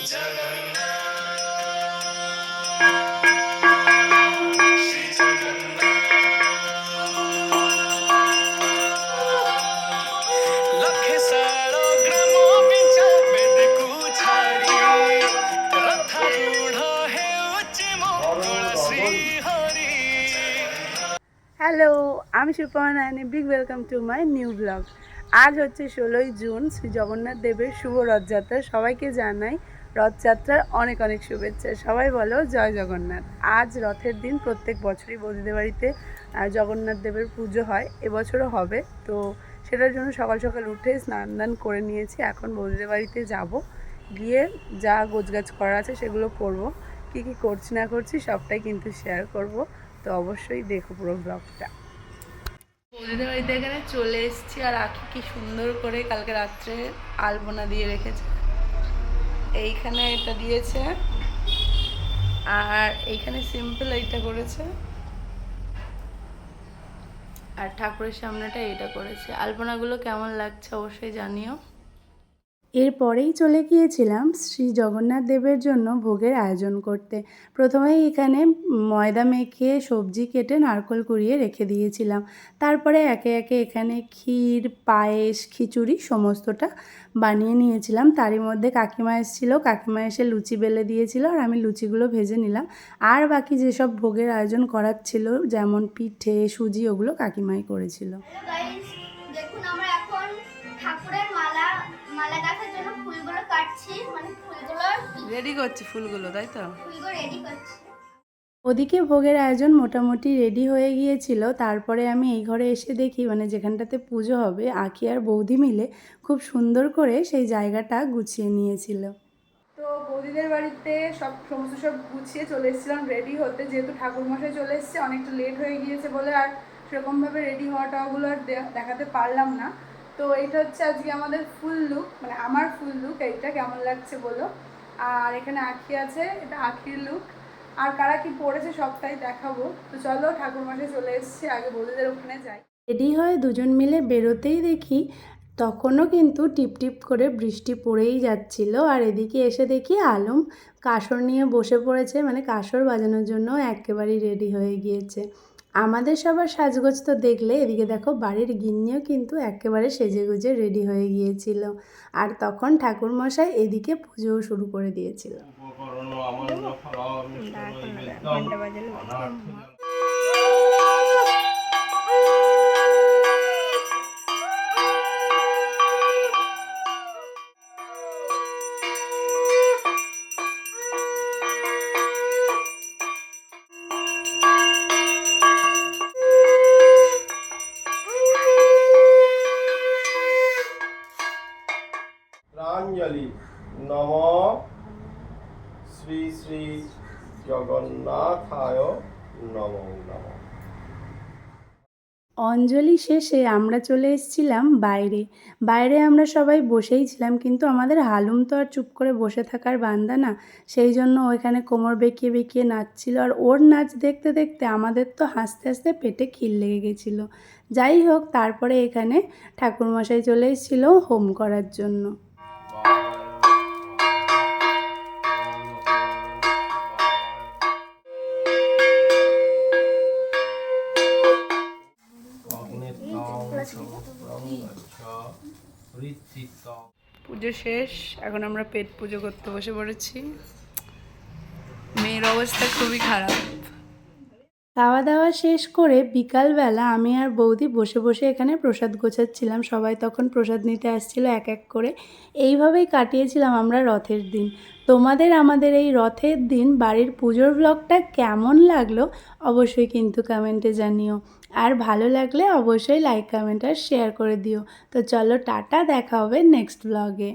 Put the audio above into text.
Hello, আমি Suparna and big welcome to my new blog. আজ হচ্ছে 16ই জুন, শ্রী জগন্নাথ দেবের শুভ রথযাত্রা। সবাইকে জানাই রথযাত্রার অনেক অনেক শুভেচ্ছা। সবাই বলো জয় জগন্নাথ। আজ রথের দিন, প্রত্যেক বছরই বৌদিদের বাড়িতে জগন্নাথ দেবের পুজো হয়, এবছরও হবে। তো সেটার জন্য সকাল সকাল উঠে স্নান দান করে নিয়েছি। এখন বৌদিদের বাড়িতে যাব, গিয়ে যা গোছগাছ করা আছে সেগুলো করবো। কী কী করছি না করছি সবটাই কিন্তু শেয়ার করব। তো অবশ্যই দেখো পুরো ব্লগটা। বৌদিদের বাড়িতে এখানে চলে এসেছি, আর আঁকি কি সুন্দর করে কালকে রাত্রে আলপনা দিয়ে রেখেছে। এইখানে এটা দিয়েছে, আর এইখানে সিম্পল এইটা করেছে, আর ঠাকুরের সামনেটা এইটা করেছে। আলপনাগুলো কেমন লাগছে অবশ্যই জানিও। এরপরেই চলে গিয়েছিলাম শ্রী জগন্নাথ দেবের জন্য ভোগের আয়োজন করতে। প্রথমেই এখানে ময়দা মেখে সবজি কেটে নারকেল কুড়িয়ে রেখে দিয়েছিলাম। তারপরে একে একে এখানে ক্ষীর, পায়েস, খিচুড়ি সমস্তটা বানিয়ে নিয়েছিলাম। তারই মধ্যে কাকিমা এসেছিলো, কাকিমা এসে লুচি বেলে দিয়েছিল, আর আমি লুচিগুলো ভেজে নিলাম। আর বাকি যেসব ভোগের আয়োজন করার ছিল, যেমন পিঠে, সুজি, ওগুলো কাকিমাই করেছিল। দেখুন আমরা এখন ঠাকুরের মালা গাঁথার জন্য ফুলগুলো কাটছি, মানে ফুলগুলো রেডি করছি, ফুলগুলো তাই তো ফুলগুলো রেডি করছি। ওদিকে ভোগের আয়োজন মোটামুটি রেডি হয়ে গিয়েছিল। তারপরে আমি এই ঘরে এসে দেখি, মানে যেখানটাতে পুজো হবে, আঁকি আর বৌদি মিলে খুব সুন্দর করে সেই জায়গাটা গুছিয়ে নিয়েছিল। তো বৌদিদের বাড়িতে সমস্ত সব গুছিয়ে চলে এসেছিলাম রেডি হতে, যেহেতু ঠাকুরমশাই চলে এসেছে, অনেকটা লেট হয়ে গিয়েছে বলে আর সেরকমভাবে রেডি হওয়াটাগুলো আর দেখাতে পারলাম না। তো এইটা হচ্ছে আজকে আমাদের ফুল লুক, মানে আমার ফুল লুক। এইটা কেমন লাগছে বলো। আর এখানে আঁখি আছে, এটা আঁখির লুক। আর কারা কি পড়েছে সবটাই দেখাবো। তো চলো, ঠাকুরমশাই চলে এসেছে, আগে বৌদিদের ওখানে যাই। রেডি হয়ে দুজন মিলে বেরোতেই দেখি তখনও কিন্তু টিপ টিপ করে বৃষ্টি পড়েই যাচ্ছিল। আর এদিকে এসে দেখি আলম কাসর নিয়ে বসে পড়েছে, মানে কাসর বাজানোর জন্য একেবারেই রেডি হয়ে গিয়েছে। আমাদের সবার সাজগোজ তো দেখলে, এদিকে দেখো বাড়ির গিন্নিও কিন্তু একেবারে সেজেগুজে রেডি হয়ে গিয়েছিল। আর তখন ঠাকুরমশাই এদিকে পুজোও শুরু করে দিয়েছিল। প্রাঞ্জলি নম শ্রী শ্রী জগন্নাথায় নমো নমঃ। অঞ্জলি শেষে আমরা চলে এসেছিলাম বাইরে। বাইরে আমরা সবাই বসেই ছিলাম, কিন্তু আমাদের হালুম তো আর চুপ করে বসে থাকার বান্দা না। সেই জন্য ওইখানে কোমর বেঁকিয়ে বেঁকিয়ে নাচছিল, আর ওর নাচ দেখতে দেখতে আমাদের তো হাসতে হাসতে পেটে খিল লেগে গেছিলো। যাই হোক, তারপরে এখানে ঠাকুরমশাই চলে এসেছিলো হোম করার জন্য। পুজো শেষ, এখন আমরা পেট পুজো করতে বসে পড়েছি। মেয়ের অবস্থা খুবই খারাপ। খাওয়া দাওয়া শেষ করে বিকালবেলা আমি আর বৌদি বসে বসে এখানে প্রসাদ গোছাচ্ছিলাম। সবাই তখন প্রসাদ নিতে আসছিল এক এক করে। এইভাবেই কাটিয়েছিলাম আমরা রথের দিন। তোমাদের আমাদের এই রথের দিন বাড়ির পুজোর ব্লগটা কেমন লাগলো অবশ্যই কিন্তু কমেন্টে জানিও। আর ভালো লাগলে অবশ্যই লাইক, কমেন্ট আর শেয়ার করে দিও। তো চলো, টাটা, দেখা হবে নেক্সট ব্লগে।